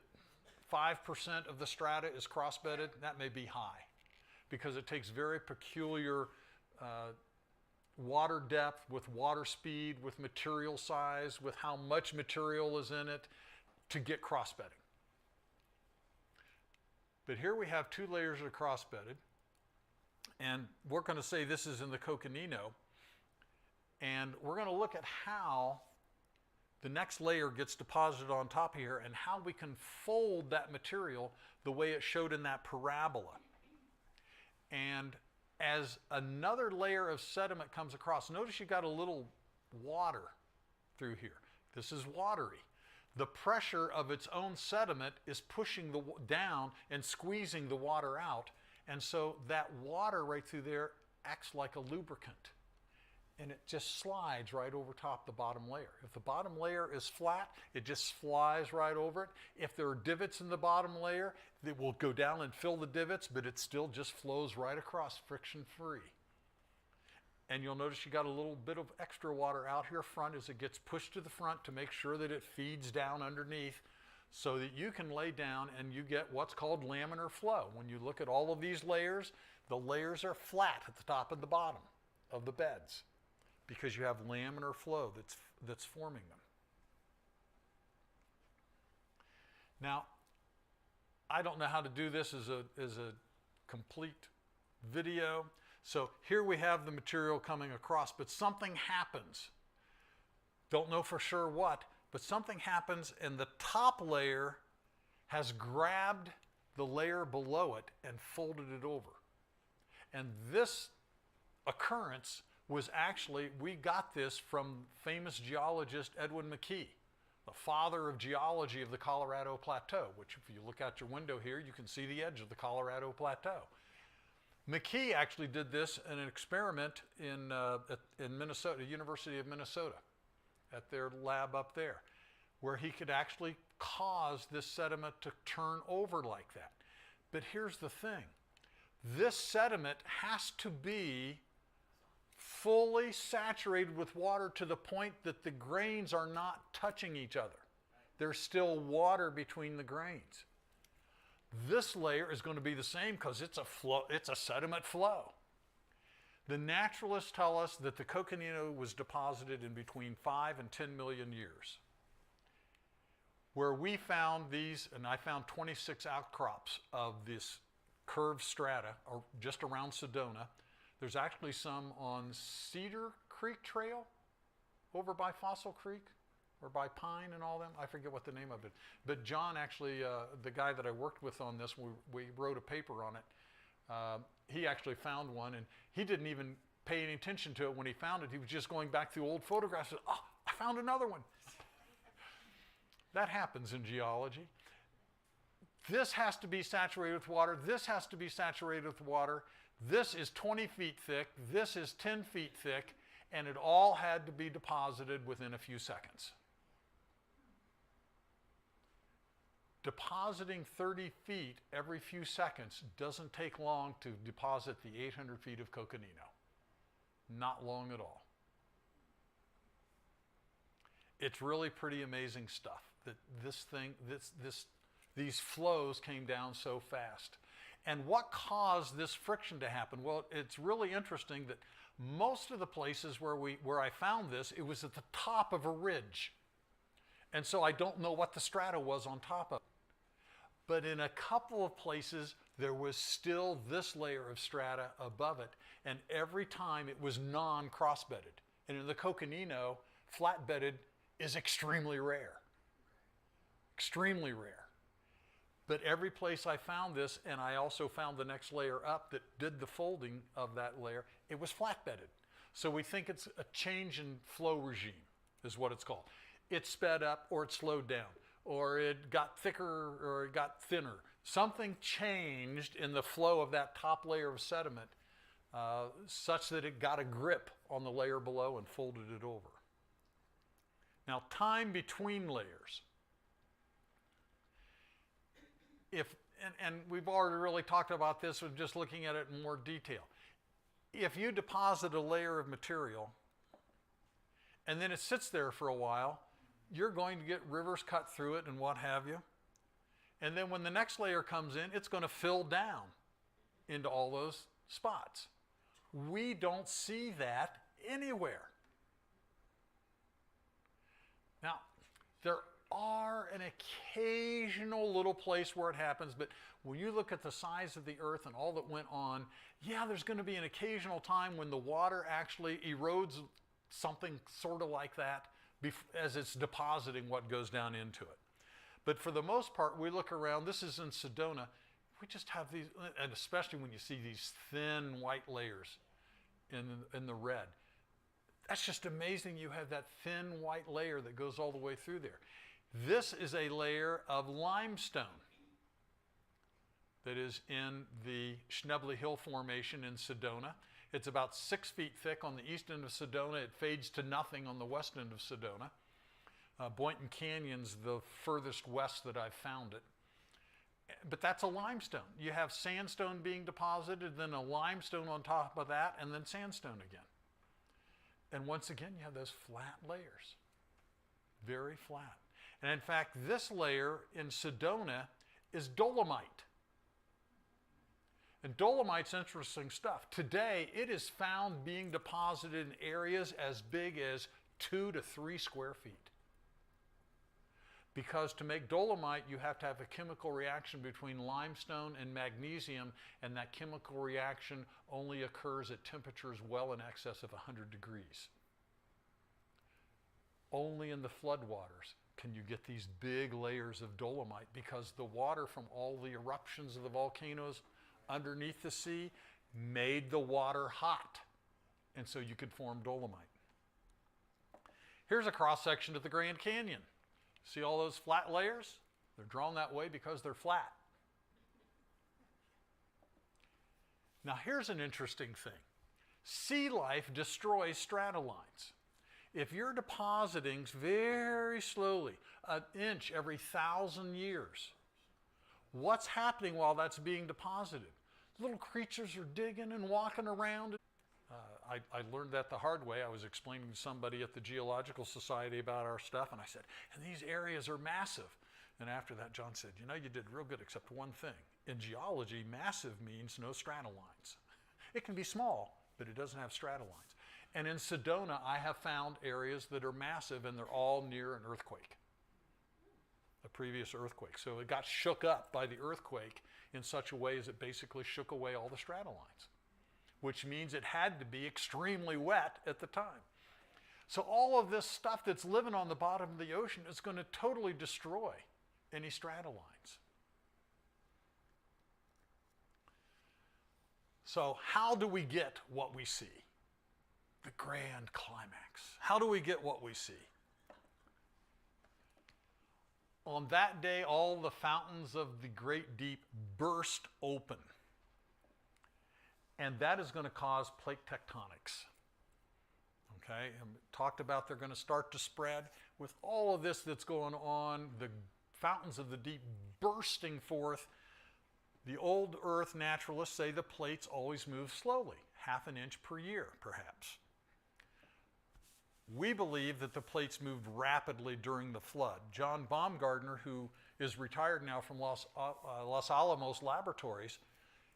5% of the strata is cross-bedded. That may be high because it takes very peculiar water depth, with water speed, with material size, with how much material is in it to get cross-bedding. But here we have 2 layers that are cross-bedded, and we're going to say this is in the coconino, and we're going to look at how the next layer gets deposited on top here and how we can fold that material the way it showed in that parabola. And as another layer of sediment comes across, notice you got a little water through here. This is watery. The pressure of its own sediment is pushing down and squeezing the water out, and so that water right through there acts like a lubricant, and it just slides right over top the bottom layer. If the bottom layer is flat, it just flies right over it. If there are divots in the bottom layer, it will go down and fill the divots, but it still just flows right across, friction-free. And you'll notice you got a little bit of extra water out here front as it gets pushed to the front to make sure that it feeds down underneath so that you can lay down and you get what's called laminar flow. When you look at all of these layers, the layers are flat at the top and the bottom of the beds because you have laminar flow that's forming them. Now, I don't know how to do this as a complete video. So here we have the material coming across, but something happens. Don't know for sure what, but something happens and the top layer has grabbed the layer below it and folded it over. And this occurrence was actually, we got this from famous geologist Edwin McKee, the father of geology of the Colorado Plateau, which if you look out your window here, you can see the edge of the Colorado Plateau. McKee actually did this in an experiment in Minnesota, University of Minnesota, at their lab up there, where he could actually cause this sediment to turn over like that. But here's the thing. This sediment has to be fully saturated with water to the point that the grains are not touching each other. There's still water between the grains. This layer is going to be the same because it's a sediment flow. The naturalists tell us that the coconino was deposited in between 5 and 10 million years. Where we found these, and I found 26 outcrops of this curved strata or just around Sedona. There's actually some on Cedar Creek Trail over by Fossil Creek or by Pine and all them. I forget what the name of it. But John actually, the guy that I worked with on this, we wrote a paper on it. He actually found one, and he didn't even pay any attention to it when he found it. He was just going back through old photographs and, oh, I found another one. That happens in geology. This has to be saturated with water. This has to be saturated with water. This is 20 feet thick. This is 10 feet thick. And it all had to be deposited within a few seconds. Depositing 30 feet every few seconds doesn't take long to deposit the 800 feet of coconino. Not long at all. It's really pretty amazing stuff that these flows came down so fast. And what caused this friction to happen? Well, it's really interesting that most of the places where I found this, it was at the top of a ridge. And so I don't know what the strata was on top of it. But in a couple of places, there was still this layer of strata above it. And every time it was non-cross-bedded. And in the coconino, flat-bedded is extremely rare. Extremely rare. But every place I found this, and I also found the next layer up that did the folding of that layer, it was flat-bedded. So we think it's a change in flow regime is what it's called. It sped up or it slowed down, or it got thicker or it got thinner. Something changed in the flow of that top layer of sediment such that it got a grip on the layer below and folded it over. Now, time between layers. And we've already really talked about this with just looking at it in more detail. if you deposit a layer of material and then it sits there for a while, you're going to get rivers cut through it and what have you. And then when the next layer comes in, it's going to fill down into all those spots. We don't see that anywhere. Now, there are an occasional little place where it happens, but when you look at the size of the earth and all that went on, yeah, there's going to be an occasional time when the water actually erodes something sort of like that as it's depositing what goes down into it. But for the most part, we look around, this is in Sedona, we just have these, and especially when you see these thin white layers in the red. That's just amazing you have that thin white layer that goes all the way through there. This is a layer of limestone that is in the Schnebly Hill Formation in Sedona. It's about 6 feet thick on the east end of Sedona. It fades to nothing on the west end of Sedona. Boynton Canyon's the furthest west that I've found it. But that's a limestone. You have sandstone being deposited, then a limestone on top of that, and then sandstone again. And once again, you have those flat layers. Very flat. And in fact, this layer in Sedona is dolomite. And dolomite's interesting stuff. Today, it is found being deposited in areas as big as 2 to 3 square feet. Because to make dolomite, you have to have a chemical reaction between limestone and magnesium, and that chemical reaction only occurs at temperatures well in excess of 100 degrees. Only in the floodwaters can you get these big layers of dolomite, because the water from all the eruptions of the volcanoes underneath the sea made the water hot, and so you could form dolomite. Here's a cross-section of the Grand Canyon. See all those flat layers? They're drawn that way because they're flat. Now here's an interesting thing. Sea life destroys stratolines. If you're depositing very slowly, an inch every 1,000 years, what's happening while that's being deposited? Little creatures are digging and walking around. I learned that the hard way. I was explaining to somebody at the Geological Society about our stuff, and I said, and these areas are massive. And after that, John said, you know, you did real good except one thing. In geology, massive means no stratolines. It can be small, but it doesn't have stratolines. And in Sedona, I have found areas that are massive, and they're all near an earthquake, a previous earthquake. So it got shook up by the earthquake in such a way as it basically shook away all the stratolines, which means it had to be extremely wet at the time. So all of this stuff that's living on the bottom of the ocean is going to totally destroy any stratolines. So how do we get what we see? The grand climax. How do we get what we see? On that day, all the fountains of the great deep burst open. And that is going to cause plate tectonics. Okay, and talked about they're going to start to spread. With all of this that's going on, the fountains of the deep bursting forth, the old Earth naturalists say the plates always move slowly, 1/2 inch per year, perhaps. We believe that the plates moved rapidly during the flood. John Baumgartner, who is retired now from Los Alamos Laboratories,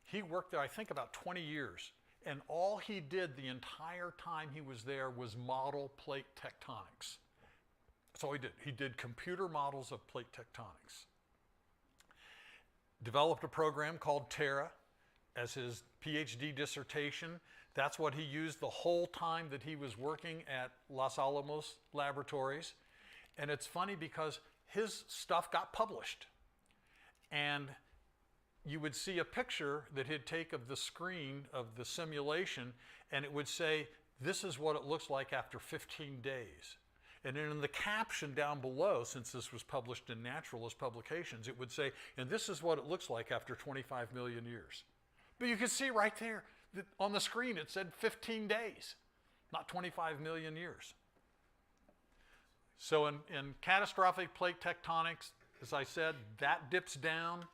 he worked there, I think, about 20 years. And all he did the entire time he was there was model plate tectonics. That's all he did. He did computer models of plate tectonics. Developed a program called Terra as his PhD dissertation. That's what he used the whole time that he was working at Los Alamos Laboratories. And it's funny because his stuff got published. And you would see a picture that he'd take of the screen of the simulation, and it would say, this is what it looks like after 15 days. And then in the caption down below, since this was published in naturalist publications, it would say, and this is what it looks like after 25 million years. But you can see right there that on the screen it said 15 days, not 25 million years. So in catastrophic plate tectonics, as I said, that dips down.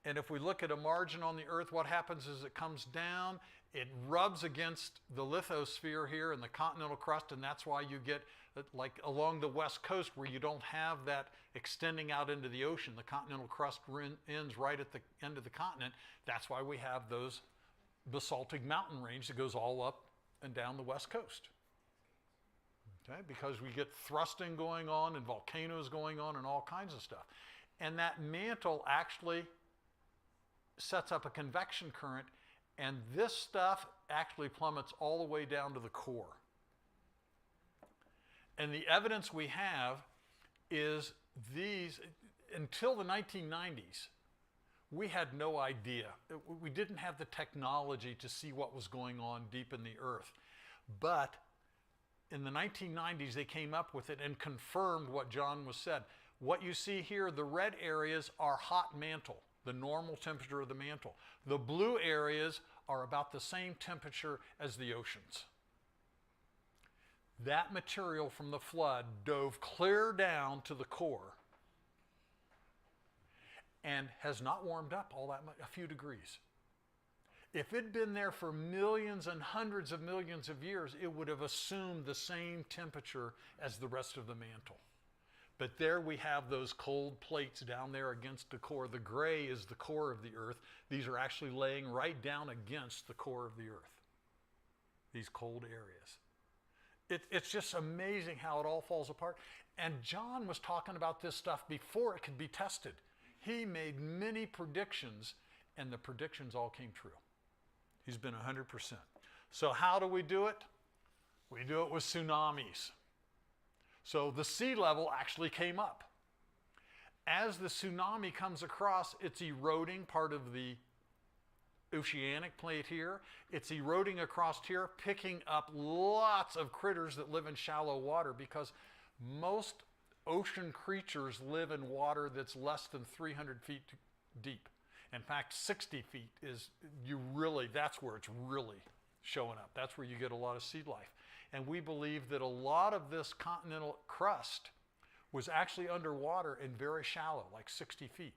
And if we look at a margin on the Earth, what happens is it comes down, it rubs against the lithosphere here and the continental crust, and that's why you get, like along the west coast where you don't have that extending out into the ocean, the continental crust ends right at the end of the continent. That's why we have those basaltic mountain range that goes all up and down the west coast. Okay, because we get thrusting going on and volcanoes going on and all kinds of stuff. And that mantle actually sets up a convection current, and this stuff actually plummets all the way down to the core. And the evidence we have is these, until the 1990s, we had no idea. We didn't have the technology to see what was going on deep in the earth. But in the 1990s, they came up with it and confirmed what John was said. What you see here, the red areas are hot mantle, the normal temperature of the mantle. The blue areas are about the same temperature as the oceans. That material from the flood dove clear down to the core and has not warmed up all that much, a few degrees. If it had been there for millions and hundreds of millions of years, it would have assumed the same temperature as the rest of the mantle. But there we have those cold plates down there against the core. The gray is the core of the Earth. These are actually laying right down against the core of the Earth, these cold areas. It's just amazing how it all falls apart. And John was talking about this stuff before it could be tested. He made many predictions, and the predictions all came true. He's been 100%. So how do we do it? We do it with tsunamis. So the sea level actually came up. As the tsunami comes across, it's eroding part of the oceanic plate here. It's eroding across here, picking up lots of critters that live in shallow water, because most ocean creatures live in water that's less than 300 feet deep. In fact, 60 feet is that's where it's really showing up. That's where you get a lot of sea life. And we believe that a lot of this continental crust was actually underwater and very shallow, like 60 feet.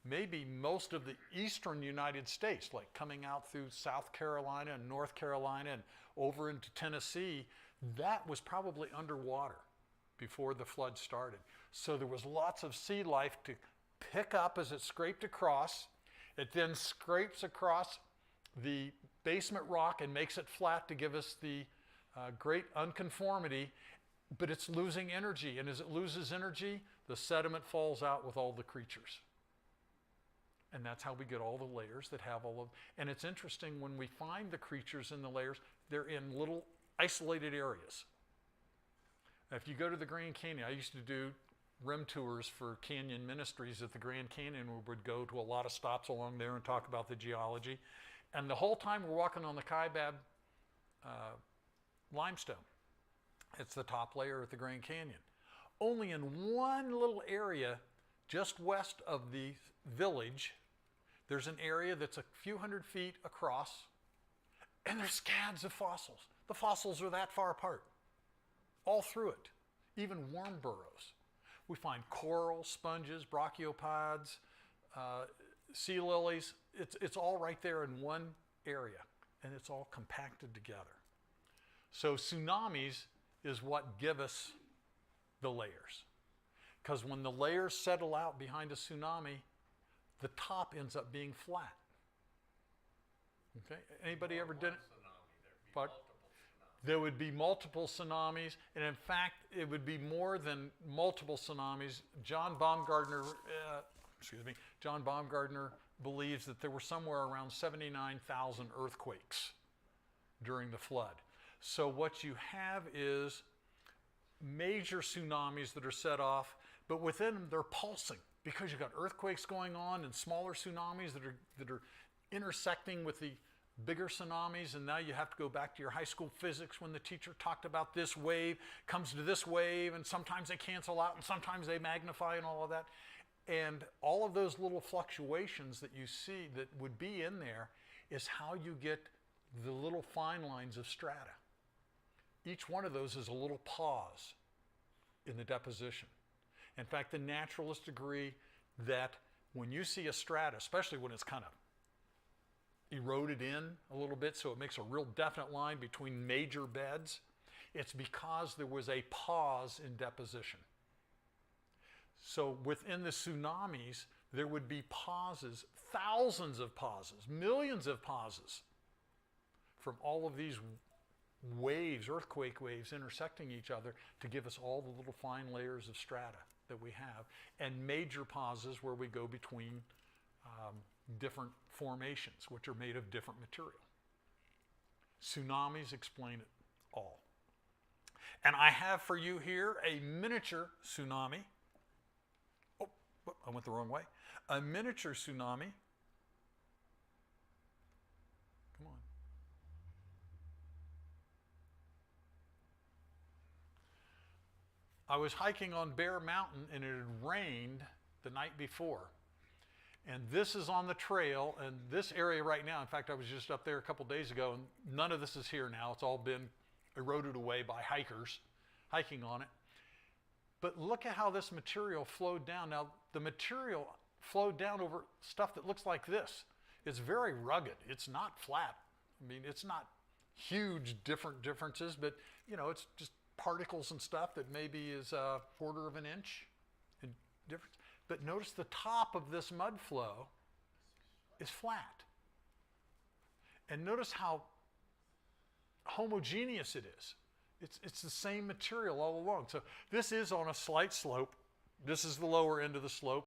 Maybe most of the eastern United States, like coming out through South Carolina and North Carolina and over into Tennessee, that was probably underwater before the flood started. So there was lots of sea life to pick up as it scraped across. It then scrapes across the basement rock and makes it flat to give us the great unconformity, but it's losing energy. And as it loses energy, the sediment falls out with all the creatures. And that's how we get all the layers that have all of, and it's interesting when we find the creatures in the layers, they're in little isolated areas. If you go to the Grand Canyon, I used to do rim tours for Canyon Ministries at the Grand Canyon. We would go to a lot of stops along there and talk about the geology. And the whole time we're walking on the Kaibab limestone. It's the top layer at the Grand Canyon. Only in one little area just west of the village, there's an area that's a few hundred feet across, and there's scads of fossils. The fossils are that far apart, all through it, even worm burrows. We find coral, sponges, brachiopods, sea lilies. It's all right there in one area, and it's all compacted together. So tsunamis is what give us the layers. Because when the layers settle out behind a tsunami, the top ends up being flat. Okay? Anybody ever did it? But there would be multiple tsunamis, and in fact, it would be more than multiple tsunamis. John Baumgartner believes that there were somewhere around 79,000 earthquakes during the flood. So what you have is major tsunamis that are set off, but within them they're pulsing, because you've got earthquakes going on and smaller tsunamis that are intersecting with the bigger tsunamis. And now you have to go back to your high school physics when the teacher talked about this wave comes to this wave, and sometimes they cancel out and sometimes they magnify and all of that. And all of those little fluctuations that you see that would be in there is how you get the little fine lines of strata. Each one of those is a little pause in the deposition. In fact, the naturalists agree that when you see a strata, especially when it's kind of eroded in a little bit so it makes a real definite line between major beds, it's because there was a pause in deposition. So within the tsunamis, there would be pauses, thousands of pauses, millions of pauses from all of these waves, earthquake waves intersecting each other to give us all the little fine layers of strata that we have, and major pauses where we go between different formations, which are made of different material. Tsunamis explain it all. And I have for you here a miniature tsunami. Oh, I went the wrong way. A miniature tsunami. Come on. I was hiking on Bear Mountain and it had rained the night before. And this is on the trail, and this area right now, in fact, I was just up there a couple days ago, and none of this is here now. It's all been eroded away by hikers hiking on it. But look at how this material flowed down. Now, the material flowed down over stuff that looks like this. It's very rugged. It's not flat. I mean, it's not huge differences, but, you know, it's just particles and stuff that maybe is a quarter of an inch in difference. But notice the top of this mud flow is flat. And notice how homogeneous it is. It's the same material all along. So this is on a slight slope. This is the lower end of the slope.